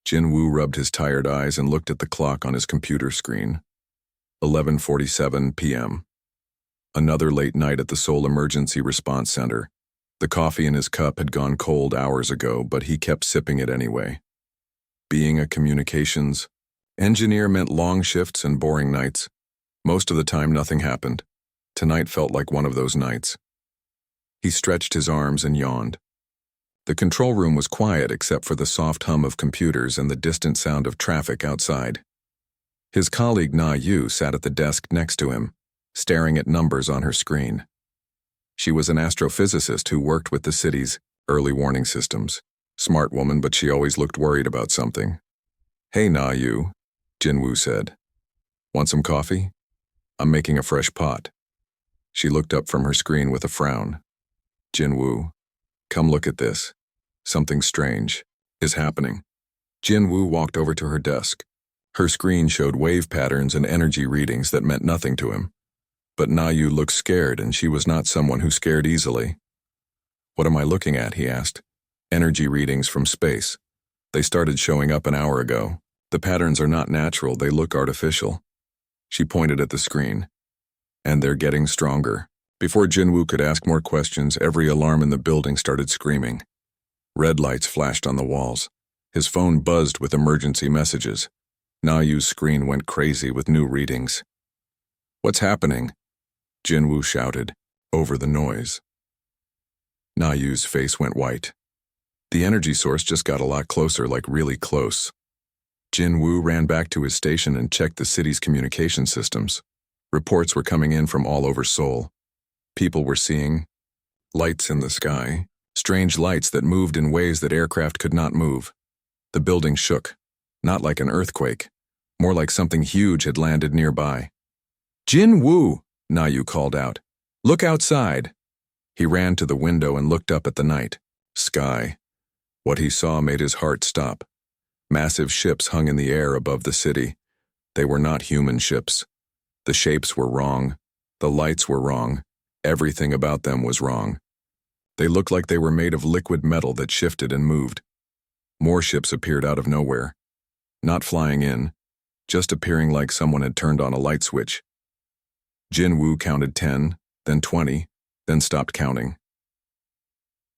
Jin-Woo rubbed his tired eyes and looked at the clock on his computer screen. 11:47 p.m. Another late night at the Seoul Emergency Response Center. The coffee in his cup had gone cold hours ago, but he kept sipping it anyway. Being a communications engineer meant long shifts and boring nights. Most of the time, nothing happened. Tonight felt like one of those nights. He stretched his arms and yawned. The control room was quiet except for the soft hum of computers and the distant sound of traffic outside. His colleague Na-Yu sat at the desk next to him, staring at numbers on her screen. She was an astrophysicist who worked with the city's early warning systems. Smart woman, but she always looked worried about something. "Hey, Na-Yu," Jin-Woo said. "Want some coffee? I'm making a fresh pot." She looked up from her screen with a frown. "Jin-Woo, come look at this. Something strange is happening." Jin-Woo walked over to her desk. Her screen showed wave patterns and energy readings that meant nothing to him. But Na-Yu looked scared, and she was not someone who scared easily. "What am I looking at?" he asked. "Energy readings from space. They started showing up an hour ago. The patterns are not natural, they look artificial." She pointed at the screen. "And they're getting stronger." Before Jin-Woo could ask more questions, every alarm in the building started screaming. Red lights flashed on the walls. His phone buzzed with emergency messages. Na-Yu's screen went crazy with new readings. "What's happening?" Jin-Woo shouted, over the noise. Na-Yu's face went white. The energy source just got a lot closer, like really close. Jin-Woo ran back to his station and checked the city's communication systems. Reports were coming in from all over Seoul. People were seeing lights in the sky, strange lights that moved in ways that aircraft could not move. The building shook, not like an earthquake, more like something huge had landed nearby. "Jin-Woo!" Na-Yu called out. "Look outside." He ran to the window and looked up at the night sky. What he saw made his heart stop. Massive ships hung in the air above the city. They were not human ships. The shapes were wrong. The lights were wrong. Everything about them was wrong. They looked like they were made of liquid metal that shifted and moved. More ships appeared out of nowhere. Not flying in, just appearing like someone had turned on a light switch. Jin-Woo counted 10, then 20, then stopped counting.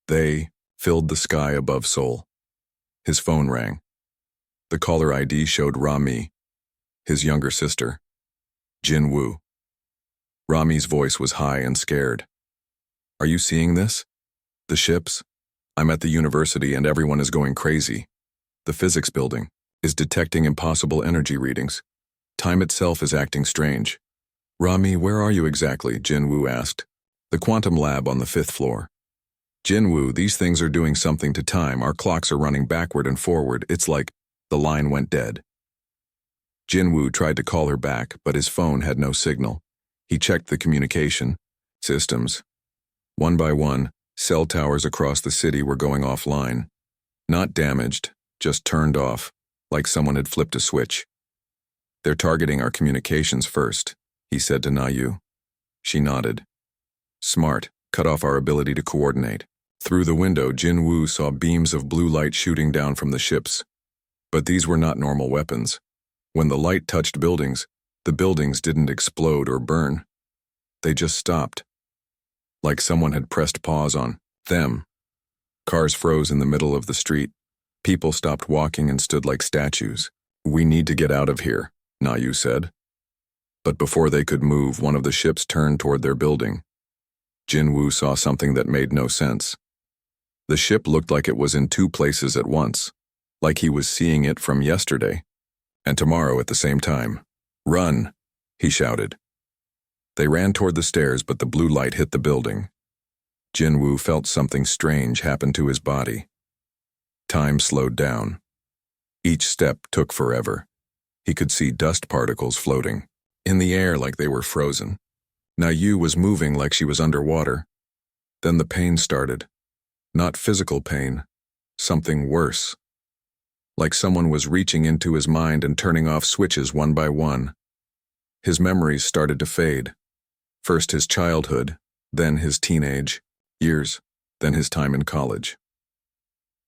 They filled the sky above Seoul. His phone rang. The caller ID showed Rami, his younger sister. Jin-Woo. Rami's voice was high and scared. "Are you seeing this? The ships? I'm at the university and everyone is going crazy. The physics building is detecting impossible energy readings. Time itself is acting strange." "Rami, where are you exactly?" Jin-Woo asked. "The quantum lab on the 5th floor." "Jin-Woo, these things are doing something to time. Our clocks are running backward and forward. It's like..." The line went dead. Jin-Woo tried to call her back, but his phone had no signal. He checked the communication systems. One by one, cell towers across the city were going offline. Not damaged, just turned off, like someone had flipped a switch. "They're targeting our communications first," he said to Na-Yu. She nodded. "Smart, cut off our ability to coordinate." Through the window, Jin-Woo saw beams of blue light shooting down from the ships. But these were not normal weapons. When the light touched buildings, the buildings didn't explode or burn. They just stopped. Like someone had pressed pause on them. Cars froze in the middle of the street. People stopped walking and stood like statues. "We need to get out of here," Na-Yu said. But before they could move, one of the ships turned toward their building. Jin-Woo saw something that made no sense. The ship looked like it was in two places at once, like he was seeing it from yesterday and tomorrow at the same time. "Run!" he shouted. They ran toward the stairs, but the blue light hit the building. Jin-Woo felt something strange happen to his body. Time slowed down. Each step took forever. He could see dust particles floating in the air like they were frozen. Na-Yu was moving like she was underwater. Then the pain started. Not physical pain, something worse. Like someone was reaching into his mind and turning off switches one by one. His memories started to fade. First his childhood, then his teenage years, then his time in college.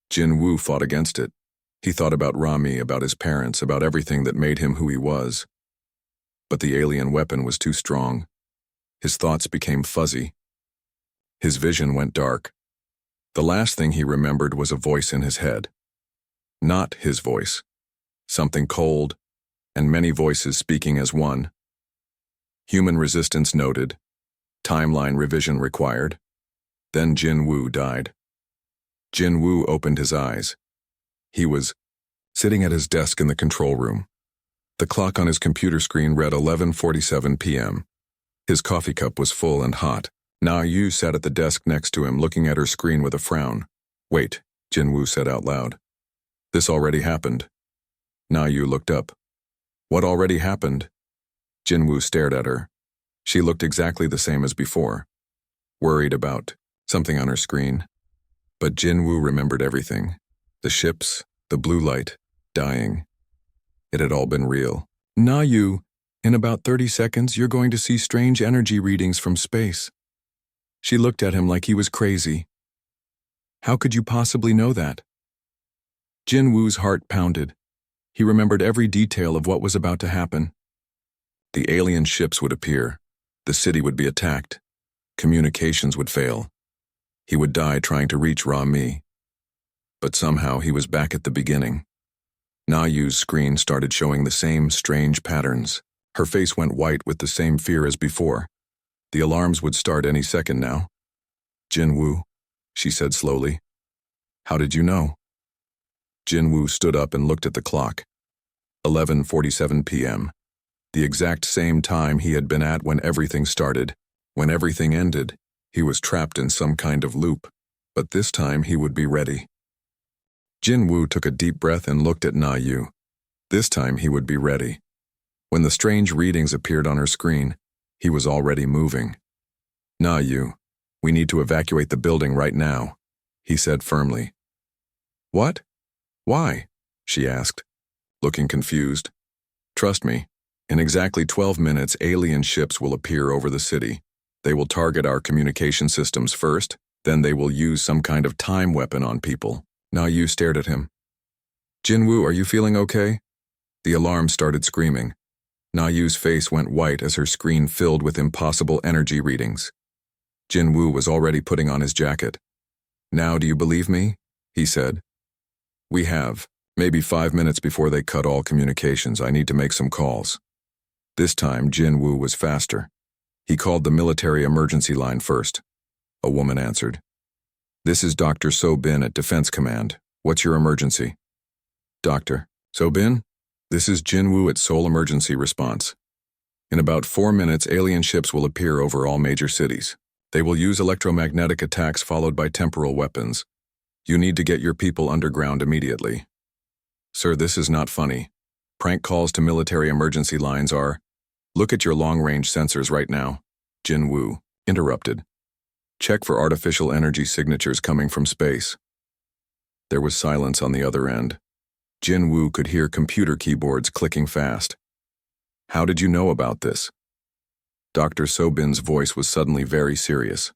Jin-Woo fought against it. He thought about Rami, about his parents, about everything that made him who he was. But the alien weapon was too strong. His thoughts became fuzzy. His vision went dark. The last thing he remembered was a voice in his head. Not his voice. Something cold, and many voices speaking as one. Human resistance noted. Timeline revision required. Then Jin Woo died. Jin Woo opened his eyes. He was sitting at his desk in the control room. The clock on his computer screen read 11:47 p.m. His coffee cup was full and hot. Na Yu sat at the desk next to him, looking at her screen with a frown. "Wait," Jin Woo said out loud. "This already happened." Na Yu looked up. "What already happened?" Jin Woo stared at her. She looked exactly the same as before, worried about something on her screen. But Jin Woo remembered everything. The ships, the blue light, dying. It had all been real. "Na Yu, in about 30 seconds you're going to see strange energy readings from space." She looked at him like he was crazy. "How could you possibly know that?" Jin Woo's heart pounded. He remembered every detail of what was about to happen. The alien ships would appear. The city would be attacked. Communications would fail. He would die trying to reach Rami. But somehow he was back at the beginning. Na Yu's screen started showing the same strange patterns. Her face went white with the same fear as before. The alarms would start any second now. "Jin Woo," she said slowly. "How did you know?" Jin Woo stood up and looked at the clock. 11:47 p.m. The exact same time he had been at when everything started. When everything ended, he was trapped in some kind of loop. But this time he would be ready. Jin Woo took a deep breath and looked at Na Yu. This time he would be ready. When the strange readings appeared on her screen, he was already moving. "Na Yu, we need to evacuate the building right now," he said firmly. "What? Why?" she asked, looking confused. "Trust me, in exactly 12 minutes alien ships will appear over the city. They will target our communication systems first, then they will use some kind of time weapon on people." Na Yu stared at him. "Jin Woo, are you feeling okay?" The alarm started screaming. Na Yu's face went white as her screen filled with impossible energy readings. Jin Woo was already putting on his jacket. "Now do you believe me?" he said. "We have. Maybe 5 minutes before they cut all communications, I need to make some calls." This time, Jin Woo was faster. He called the military emergency line first. A woman answered. "This is Dr. So Bin at Defense Command. What's your emergency?" "Doctor So Bin? This is Jin Woo at Seoul Emergency Response. In about 4 minutes, alien ships will appear over all major cities. They will use electromagnetic attacks followed by temporal weapons. You need to get your people underground immediately." "Sir, this is not funny. Prank calls to military emergency lines are..." "Look at your long-range sensors right now," Jin Woo interrupted. "Check for artificial energy signatures coming from space." There was silence on the other end. Jin Woo could hear computer keyboards clicking fast. "How did you know about this?" Dr. So Bin's voice was suddenly very serious.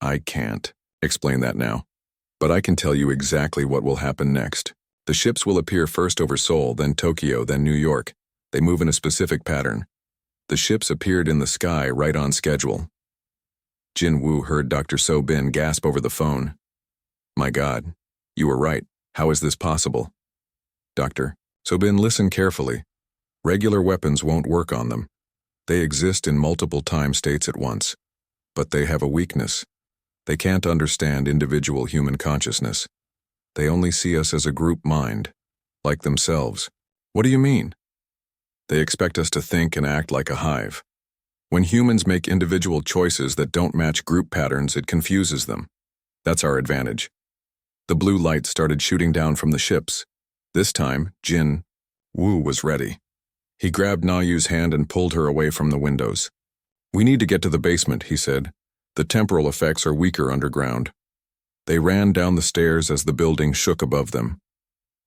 "I can't explain that now, but I can tell you exactly what will happen next. The ships will appear first over Seoul, then Tokyo, then New York. They move in a specific pattern. The ships appeared in the sky right on schedule." Jin Woo heard Dr. So Bin gasp over the phone. "My God, you were right. How is this possible?" "Dr. So Bin, listen carefully. Regular weapons won't work on them. They exist in multiple time states at once. But they have a weakness. They can't understand individual human consciousness. They only see us as a group mind, like themselves." "What do you mean?" "They expect us to think and act like a hive. When humans make individual choices that don't match group patterns, it confuses them. That's our advantage." The blue light started shooting down from the ships. This time, Jin Woo was ready. He grabbed Na Yu's hand and pulled her away from the windows. "We need to get to the basement," he said. "The temporal effects are weaker underground." They ran down the stairs as the building shook above them.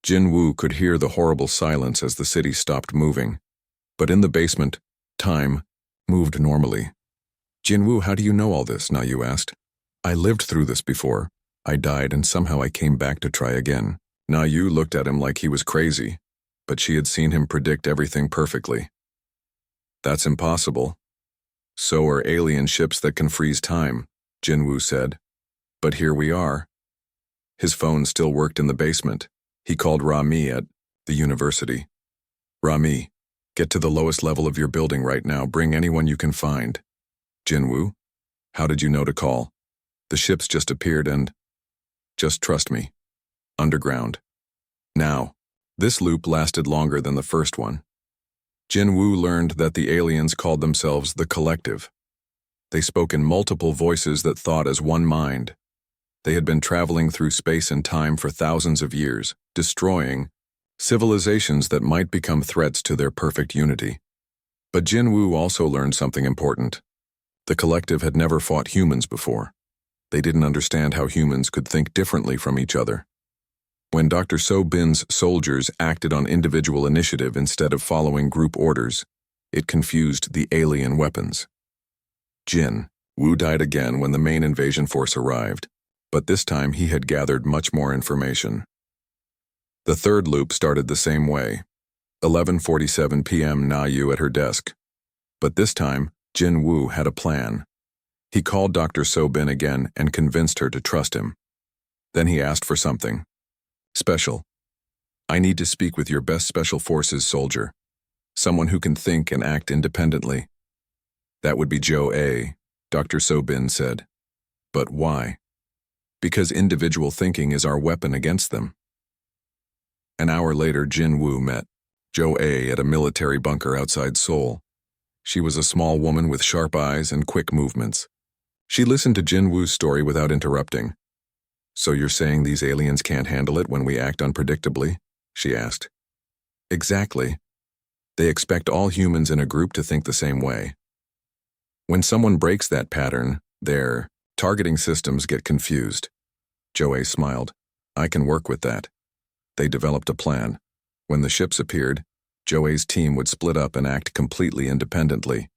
Jin Woo could hear the horrible silence as the city stopped moving. But in the basement, time moved normally. "Jin Woo, how do you know all this?" Na Yu asked. "I lived through this before. I died and somehow I came back to try again." Na Yu looked at him like he was crazy, but she had seen him predict everything perfectly. That's impossible. So are alien ships that can freeze time, Jinwoo said. But here we are. His phone still worked in the basement. He called Rami at the university. Rami, get to the lowest level of your building right now. Bring anyone you can find. Jinwoo, how did you know to call? The ships just appeared and... Just trust me. Underground. Now. This loop lasted longer than the first one. Jinwoo learned that the aliens called themselves the Collective. They spoke in multiple voices that thought as one mind. They had been traveling through space and time for thousands of years, destroying civilizations that might become threats to their perfect unity. But Jinwoo also learned something important. The Collective had never fought humans before. They didn't understand how humans could think differently from each other. When Dr. So Bin's soldiers acted on individual initiative instead of following group orders, it confused the alien weapons. Jin Woo died again when the main invasion force arrived, but this time he had gathered much more information. The third loop started the same way. 11:47 p.m. Na Yu at her desk. But this time, Jin Woo had a plan. He called Dr. So Bin again and convinced her to trust him. Then he asked for something. Special. I need to speak with your best special forces soldier. Someone who can think and act independently. That would be Joe A., Dr. So Bin said. But why? Because individual thinking is our weapon against them. An hour later, Jin Woo met Joe A. at a military bunker outside Seoul. She was a small woman with sharp eyes and quick movements. She listened to Jin Woo's story without interrupting. So you're saying these aliens can't handle it when we act unpredictably? She asked. Exactly. They expect all humans in a group to think the same way. When someone breaks that pattern, their targeting systems get confused. Joe smiled. I can work with that. They developed a plan. When the ships appeared, Joe's team would split up and act completely independently.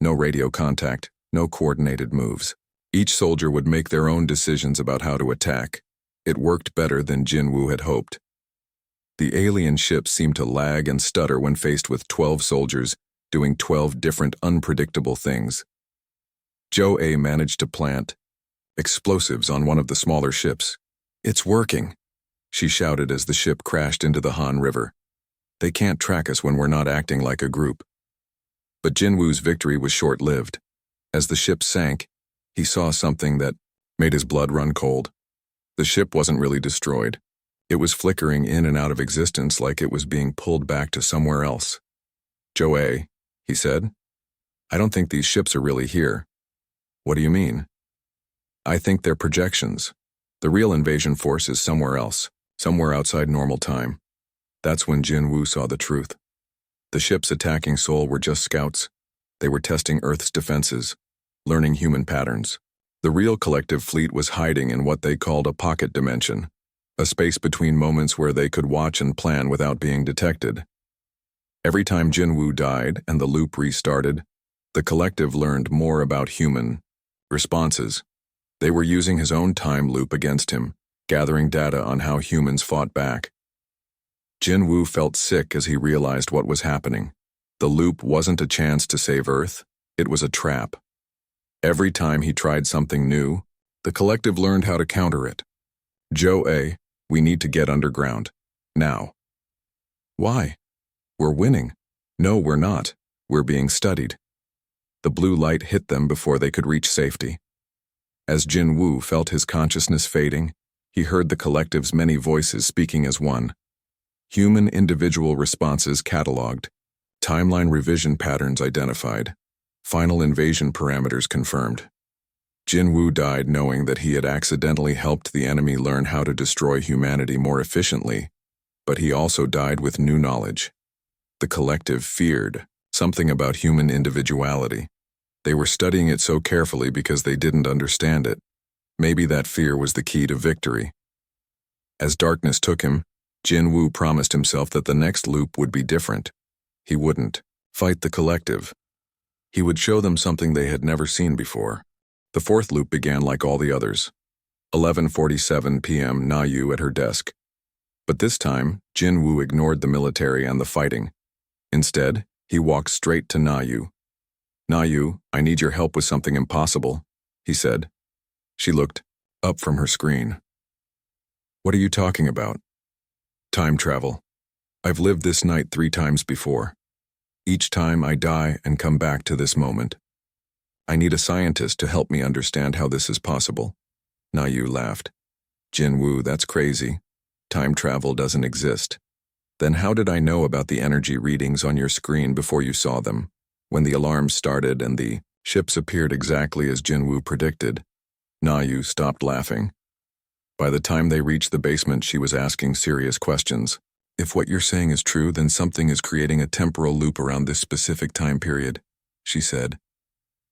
No radio contact, no coordinated moves. Each soldier would make their own decisions about how to attack. It worked better than Jin Woo had hoped. The alien ships seemed to lag and stutter when faced with 12 soldiers doing 12 different unpredictable things. Joe A. managed to plant explosives on one of the smaller ships. It's working, she shouted as the ship crashed into the Han River. They can't track us when we're not acting like a group. But Jin Woo's victory was short-lived. As the ship sank, he saw something that made his blood run cold. The ship wasn't really destroyed. It was flickering in and out of existence like it was being pulled back to somewhere else. Joe A., he said, I don't think these ships are really here. What do you mean? I think they're projections. The real invasion force is somewhere else, somewhere outside normal time. That's when Jin Woo saw the truth. The ships attacking Seoul were just scouts. They were testing Earth's defenses, learning human patterns. The real collective fleet was hiding in what they called a pocket dimension, a space between moments where they could watch and plan without being detected. Every time Jin Woo died and the loop restarted, the collective learned more about human responses. They were using his own time loop against him, gathering data on how humans fought back. Jin Woo felt sick as he realized what was happening. The loop wasn't a chance to save Earth, it was a trap. Every time he tried something new, the collective learned how to counter it. Joe A., we need to get underground. Now. Why? We're winning. No, we're not. We're being studied. The blue light hit them before they could reach safety. As Jin Woo felt his consciousness fading, he heard the collective's many voices speaking as one. Human individual responses cataloged. Timeline revision patterns identified. Final invasion parameters confirmed. Jin Woo died knowing that he had accidentally helped the enemy learn how to destroy humanity more efficiently, but he also died with new knowledge. The collective feared something about human individuality. They were studying it so carefully because they didn't understand it. Maybe that fear was the key to victory. As darkness took him, Jin Woo promised himself that the next loop would be different. He wouldn't fight the collective. He would show them something they had never seen before. The fourth loop began like all the others. 11:47 p.m. Na Yu at her desk. But this time, Jin Woo ignored the military and the fighting. Instead, he walked straight to Na Yu. "Na Yu, I need your help with something impossible," he said. She looked up from her screen. "What are you talking about?" "Time travel. I've lived this night 3 times before. Each time I die and come back to this moment. I need a scientist to help me understand how this is possible." Na Yu laughed. "Jin Woo, that's crazy. Time travel doesn't exist. Then how did I know about the energy readings on your screen before you saw them? When the alarms started and the ships appeared exactly as Jin Woo predicted?" Na Yu stopped laughing. By the time they reached the basement, she was asking serious questions. "If what you're saying is true, then something is creating a temporal loop around this specific time period," she said.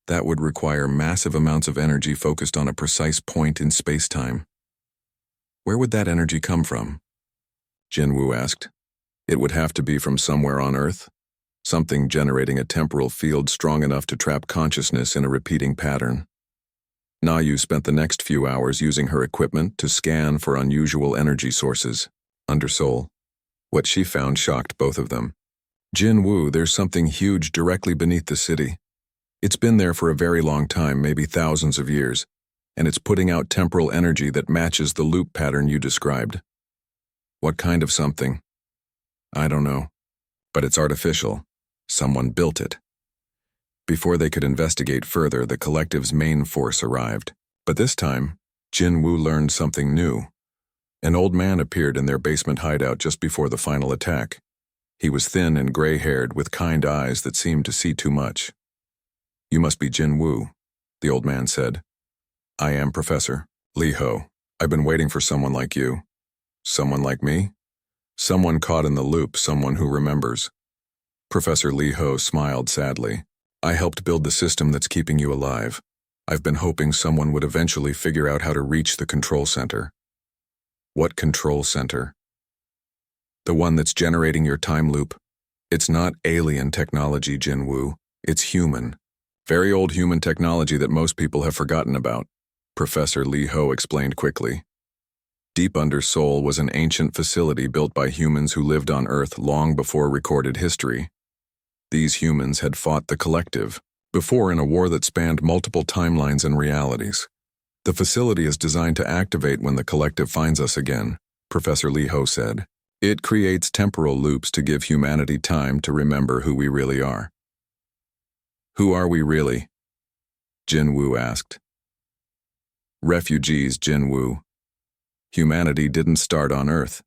"That would require massive amounts of energy focused on a precise point in space-time. Where would that energy come from?" Jin Woo asked. "It would have to be from somewhere on Earth, something generating a temporal field strong enough to trap consciousness in a repeating pattern." Na Yu spent the next few hours using her equipment to scan for unusual energy sources under Seoul. What she found shocked both of them. "Jin Woo, there's something huge directly beneath the city. It's been there for a very long time, maybe thousands of years, and it's putting out temporal energy that matches the loop pattern you described." "What kind of something?" "I don't know, but it's artificial. Someone built it." Before they could investigate further, the collective's main force arrived. But this time, Jin Woo learned something new. An old man appeared in their basement hideout just before the final attack. He was thin and gray-haired with kind eyes that seemed to see too much. "You must be Jin Woo," the old man said. "I am Professor Lee Ho. I've been waiting for someone like you." "Someone like me?" "Someone caught in the loop, someone who remembers." Professor Lee Ho smiled sadly. "I helped build the system that's keeping you alive. I've been hoping someone would eventually figure out how to reach the control center." "What control center?" "The one that's generating your time loop. It's not alien technology, Jin Woo. It's human. Very old human technology that most people have forgotten about," Professor Lee Ho explained quickly. Deep under Seoul was an ancient facility built by humans who lived on Earth long before recorded history. These humans had fought the collective before in a war that spanned multiple timelines and realities. "The facility is designed to activate when the collective finds us again," Professor Lee Ho said. "It creates temporal loops to give humanity time to remember who we really are." "Who are we really?" Jin Woo asked. "Refugees, Jin Woo. Humanity didn't start on Earth.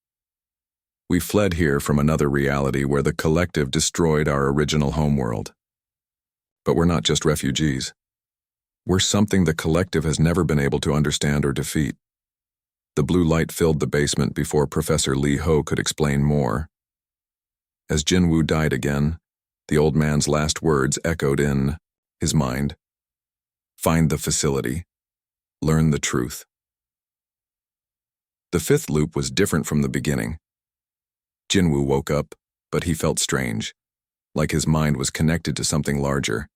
We fled here from another reality where the collective destroyed our original homeworld. But we're not just refugees. We're something the collective has never been able to understand or defeat." The blue light filled the basement before Professor Lee Ho could explain more. As Jin Woo died again, the old man's last words echoed in his mind. "Find the facility. Learn the truth." The 5th loop was different from the beginning. Jin Woo woke up, but he felt strange, like his mind was connected to something larger.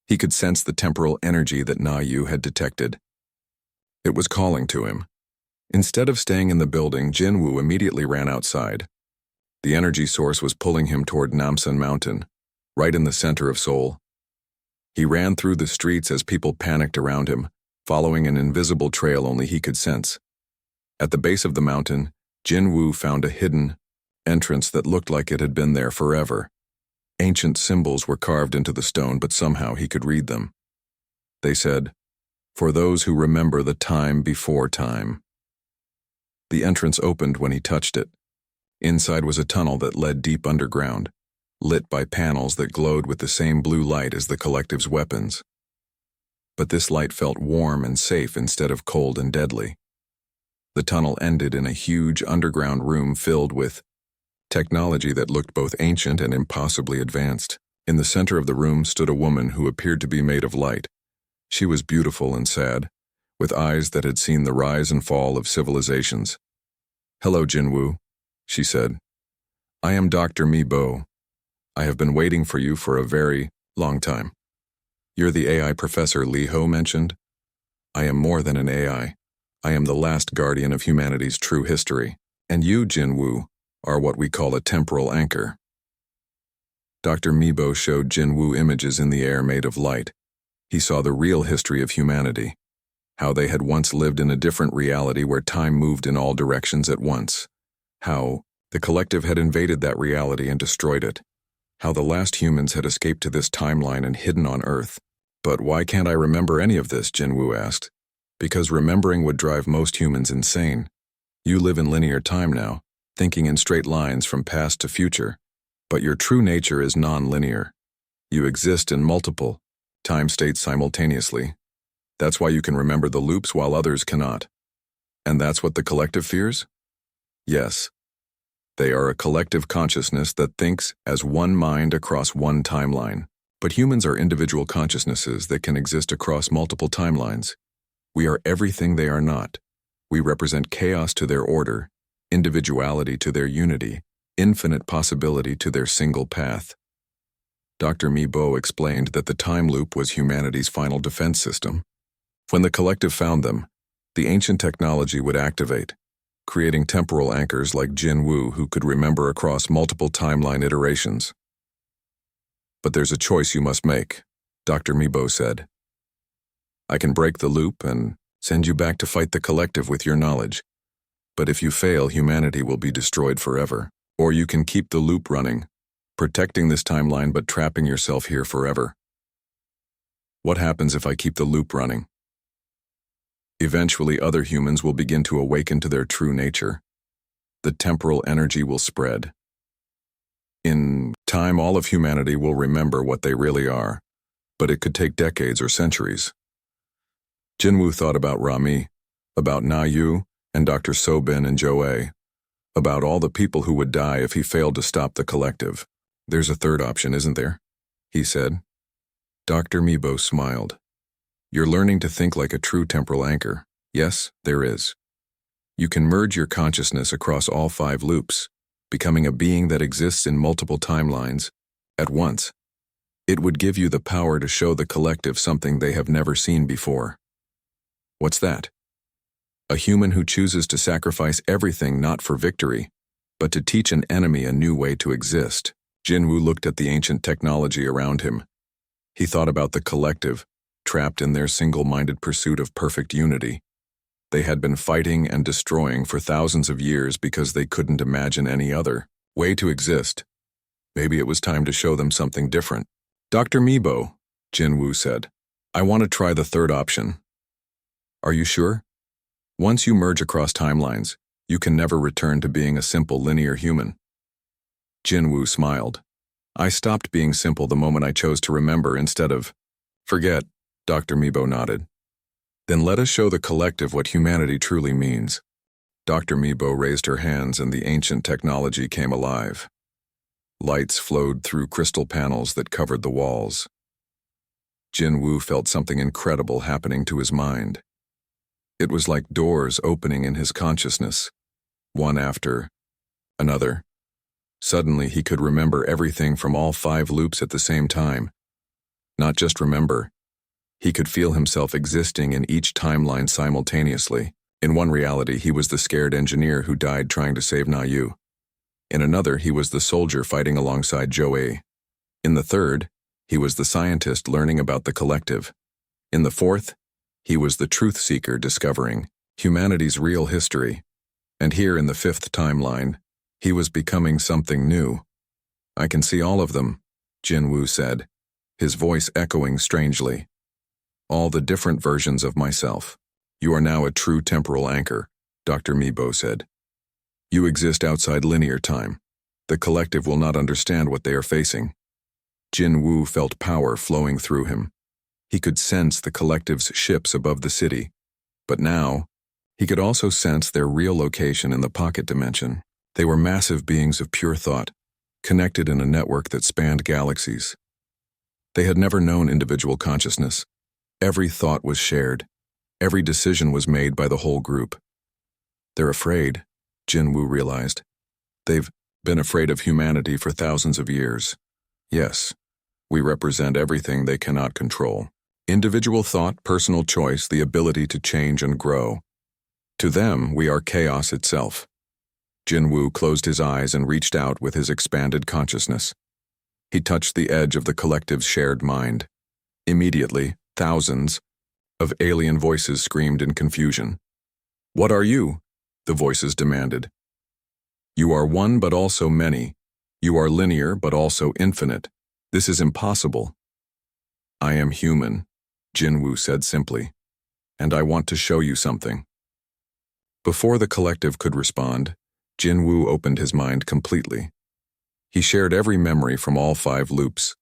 He could sense the temporal energy that Na Yu had detected. It was calling to him. Instead of staying in the building, Jin Woo immediately ran outside. The energy source was pulling him toward Namsan Mountain, right in the center of Seoul. He ran through the streets as people panicked around him, following an invisible trail only he could sense. At the base of the mountain, Jin Woo found a hidden entrance that looked like it had been there forever. Ancient symbols were carved into the stone, but somehow he could read them. They said, "For those who remember the time before time." The entrance opened when he touched it. Inside was a tunnel that led deep underground, lit by panels that glowed with the same blue light as the collective's weapons. But this light felt warm and safe instead of cold and deadly. The tunnel ended in a huge underground room filled with technology that looked both ancient and impossibly advanced. In the center of the room stood a woman who appeared to be made of light. She was beautiful and sad, with eyes that had seen the rise and fall of civilizations. "Hello, Jin Woo," she said. "I am Dr. Mi Bo. I have been waiting for you for a very long time." "You're the AI Professor Lee Ho mentioned?" "I am more than an AI. I am the last guardian of humanity's true history." And you, Jinwoo, are what we call a temporal anchor. Dr. Mibo showed Jinwoo images in the air made of light. He saw the real history of humanity, how they had once lived in a different reality where time moved in all directions at once, how the collective had invaded that reality and destroyed it, how the last humans had escaped to this timeline and hidden on Earth. But why can't I remember any of this? Jinwoo asked. Because remembering would drive most humans insane. You live in linear time now, thinking in straight lines from past to future. But your true nature is non-linear. You exist in multiple time states simultaneously. That's why you can remember the loops while others cannot. And that's what the collective fears? Yes. They are a collective consciousness that thinks as one mind across one timeline. But humans are individual consciousnesses that can exist across multiple timelines. We are everything they are not. We represent chaos to their order, individuality to their unity, infinite possibility to their single path. Dr. Mibo explained that the time loop was humanity's final defense system. When the collective found them, the ancient technology would activate, creating temporal anchors like Jinwoo who could remember across multiple timeline iterations. But there's a choice you must make, Dr. Mibo said. I can break the loop and send you back to fight the collective with your knowledge. But if you fail, humanity will be destroyed forever. Or you can keep the loop running, protecting this timeline but trapping yourself here forever. What happens if I keep the loop running? Eventually, other humans will begin to awaken to their true nature. The temporal energy will spread. In time, all of humanity will remember what they really are, but it could take decades or centuries. Jinwoo thought about Rami, about Na Yu, and Dr. Sobin and Joe, about all the people who would die if he failed to stop the collective. There's a third option, isn't there? He said. Dr. Mibo smiled. You're learning to think like a true temporal anchor. Yes, there is. You can merge your consciousness across all 5 loops, becoming a being that exists in multiple timelines at once. It would give you the power to show the collective something they have never seen before. What's that? A human who chooses to sacrifice everything not for victory, but to teach an enemy a new way to exist. Jinwoo looked at the ancient technology around him. He thought about the collective, trapped in their single-minded pursuit of perfect unity. They had been fighting and destroying for thousands of years because they couldn't imagine any other way to exist. Maybe it was time to show them something different. Dr. Mibo, Jinwoo said, I want to try the third option. Are you sure? Once you merge across timelines, you can never return to being a simple linear human. Jinwoo smiled. I stopped being simple the moment I chose to remember instead of forget, Dr. Mibo nodded. Then let us show the collective what humanity truly means. Dr. Mibo raised her hands and the ancient technology came alive. Lights flowed through crystal panels that covered the walls. Jinwoo felt something incredible happening to his mind. It was like doors opening in his consciousness, one after another. Suddenly, he could remember everything from all 5 loops at the same time. Not just remember, he could feel himself existing in each timeline simultaneously. In one reality, he was the scared engineer who died trying to save Na Yu. In another, he was the soldier fighting alongside Joe. In the third, he was the scientist learning about the collective. In the fourth, he was the truth seeker discovering humanity's real history. And here in the 5th timeline, he was becoming something new. I can see all of them, Jinwoo said, his voice echoing strangely. All the different versions of myself. You are now a true temporal anchor, Dr. Mibo said. You exist outside linear time. The collective will not understand what they are facing. Jinwoo felt power flowing through him. He could sense the collective's ships above the city. But now, he could also sense their real location in the pocket dimension. They were massive beings of pure thought, connected in a network that spanned galaxies. They had never known individual consciousness. Every thought was shared. Every decision was made by the whole group. They're afraid, Jinwoo realized. They've been afraid of humanity for thousands of years. Yes, we represent everything they cannot control. Individual thought, personal choice, the ability to change and grow. To them, we are chaos itself. Jinwoo closed his eyes and reached out with his expanded consciousness. He touched the edge of the collective's shared mind. Immediately, thousands of alien voices screamed in confusion. "What are you?" the voices demanded. "You are one but also many. You are linear but also infinite. This is impossible." "I am human," Jinwoo said simply, "and I want to show you something." Before the collective could respond, Jinwoo opened his mind completely. He shared every memory from all 5 loops,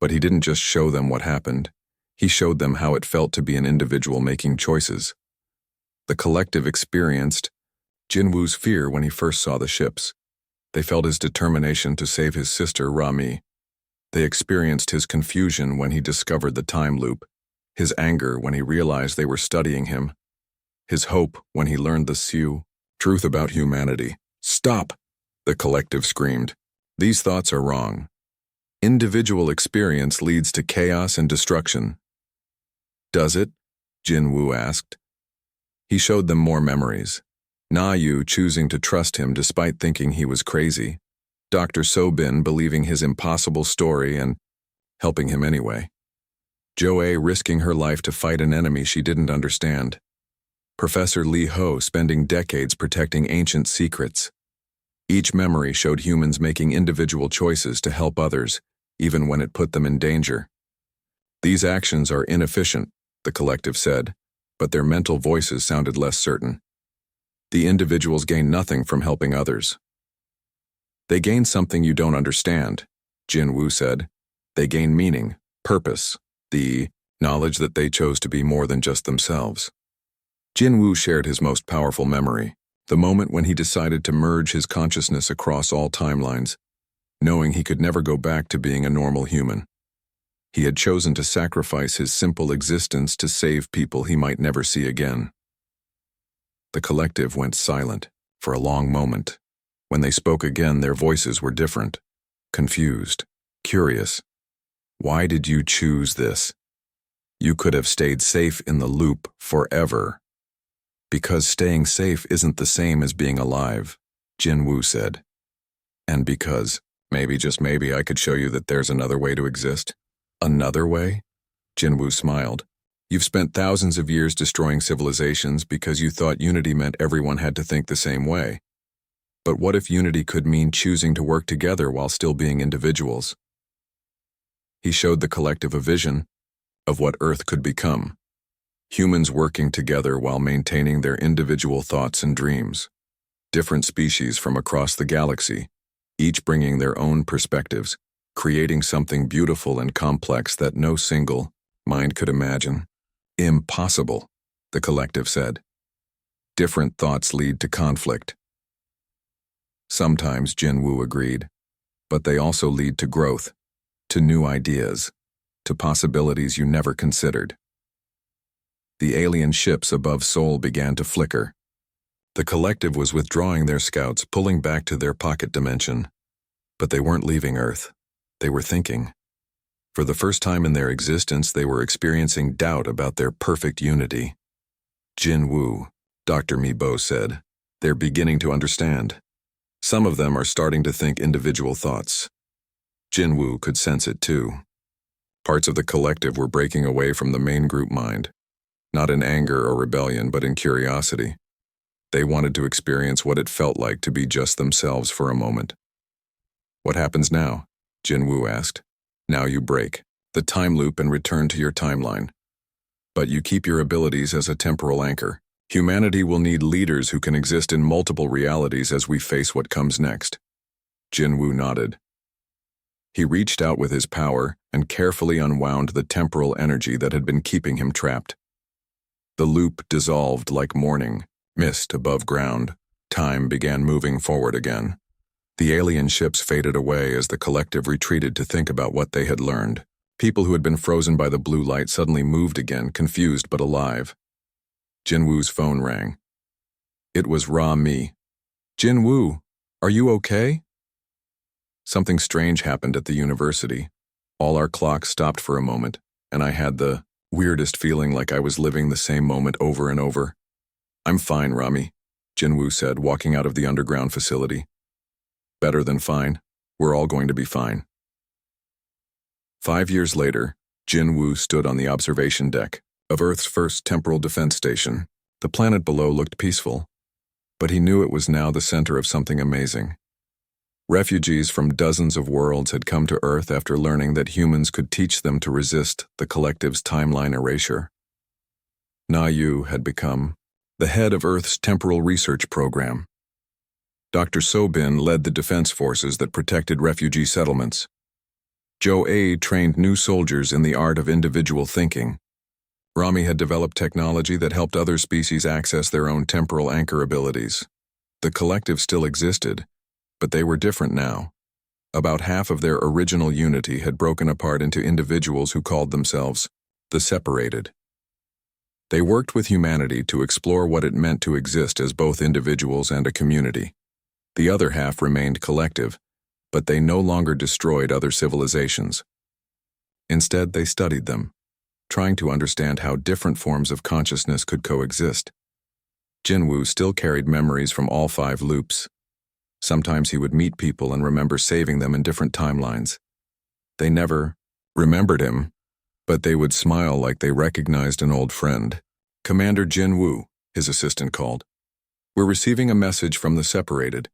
but he didn't just show them what happened. He showed them how it felt to be an individual making choices. The collective experienced Jinwoo's fear when he first saw the ships. They felt his determination to save his sister, Rami. They experienced his confusion when he discovered the time loop, his anger when he realized they were studying him, his hope when he learned the truth about humanity. "Stop!" the collective screamed. "These thoughts are wrong. Individual experience leads to chaos and destruction." "Does it?" Jinwoo asked. He showed them more memories. Na-Yu choosing to trust him despite thinking he was crazy. Dr. So-bin believing his impossible story and helping him anyway. Jo-A risking her life to fight an enemy she didn't understand. Professor Lee Ho spending decades protecting ancient secrets. Each memory showed humans making individual choices to help others, even when it put them in danger. "These actions are inefficient," the collective said, but their mental voices sounded less certain. "The individuals gain nothing from helping others." "They gain something you don't understand," Jinwoo said. "They gain meaning, purpose, the knowledge that they chose to be more than just themselves." Jinwoo shared his most powerful memory, the moment when he decided to merge his consciousness across all timelines, knowing he could never go back to being a normal human. He had chosen to sacrifice his simple existence to save people he might never see again. The collective went silent for a long moment. When they spoke again, their voices were different, confused, curious. "Why did you choose this? You could have stayed safe in the loop forever." "Because staying safe isn't the same as being alive," Jinwoo said. "And because, maybe just maybe, I could show you that there's another way to exist." "Another way?" Jinwoo smiled. "You've spent thousands of years destroying civilizations because you thought unity meant everyone had to think the same way. But what if unity could mean choosing to work together while still being individuals?" He showed the collective a vision of what Earth could become. Humans working together while maintaining their individual thoughts and dreams. Different species from across the galaxy, each bringing their own perspectives, creating something beautiful and complex that no single mind could imagine. "Impossible," the collective said. "Different thoughts lead to conflict." Sometimes, Jinwoo agreed, but they also lead to growth, to new ideas, to possibilities you never considered. The alien ships above Seoul began to flicker. The collective was withdrawing their scouts, pulling back to their pocket dimension. But they weren't leaving Earth. They were thinking. For the first time in their existence, they were experiencing doubt about their perfect unity. "Jinwoo," Dr. Mibo said, "they're beginning to understand. Some of them are starting to think individual thoughts." Jinwoo could sense it too. Parts of the collective were breaking away from the main group mind, not in anger or rebellion, but in curiosity. They wanted to experience what it felt like to be just themselves for a moment. "What happens now?" Jinwoo asked. "Now you break the time loop and return to your timeline. But you keep your abilities as a temporal anchor. Humanity will need leaders who can exist in multiple realities as we face what comes next." Jinwoo nodded. He reached out with his power and carefully unwound the temporal energy that had been keeping him trapped. The loop dissolved like morning mist above ground. Time began moving forward again. The alien ships faded away as the collective retreated to think about what they had learned. People who had been frozen by the blue light suddenly moved again, confused but alive. Jinwoo's phone rang. It was Ra-Mi. "Jinwoo, are you okay?" Something strange happened at the university. All our clocks stopped for a moment, and I had the weirdest feeling like I was living the same moment over and over. "I'm fine, Rami," Jinwoo said, walking out of the underground facility. Better than fine. We're all going to be fine. 5 years later, Jinwoo stood on the observation deck of Earth's first temporal defense station. The planet below looked peaceful, but he knew it was now the center of something amazing. Refugees from dozens of worlds had come to Earth after learning that humans could teach them to resist the collective's timeline erasure. Na Yu had become the head of Earth's temporal research program. Dr. So-bin led the defense forces that protected refugee settlements. Jo-A trained new soldiers in the art of individual thinking. Rami had developed technology that helped other species access their own temporal anchor abilities. The collective still existed, but they were different now. About half of their original unity had broken apart into individuals who called themselves the Separated. They worked with humanity to explore what it meant to exist as both individuals and a community. The other half remained collective, but they no longer destroyed other civilizations. Instead, they studied them, trying to understand how different forms of consciousness could coexist. Jinwoo still carried memories from all 5 loops. Sometimes he would meet people and remember saving them in different timelines. They never remembered him, but they would smile like they recognized an old friend. "Commander Jinwoo," his assistant called. "We're receiving a message from the Separated.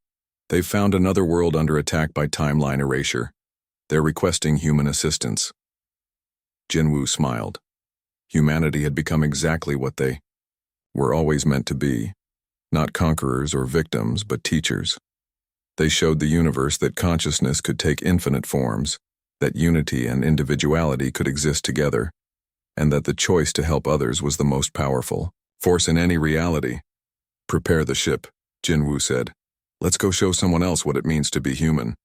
They've found another world under attack by timeline erasure. They're requesting human assistance." Jinwoo smiled. Humanity had become exactly what they were always meant to be, not conquerors or victims, but teachers. They showed the universe that consciousness could take infinite forms, that unity and individuality could exist together, and that the choice to help others was the most powerful force in any reality. "Prepare the ship," Jinwoo said. "Let's go show someone else what it means to be human."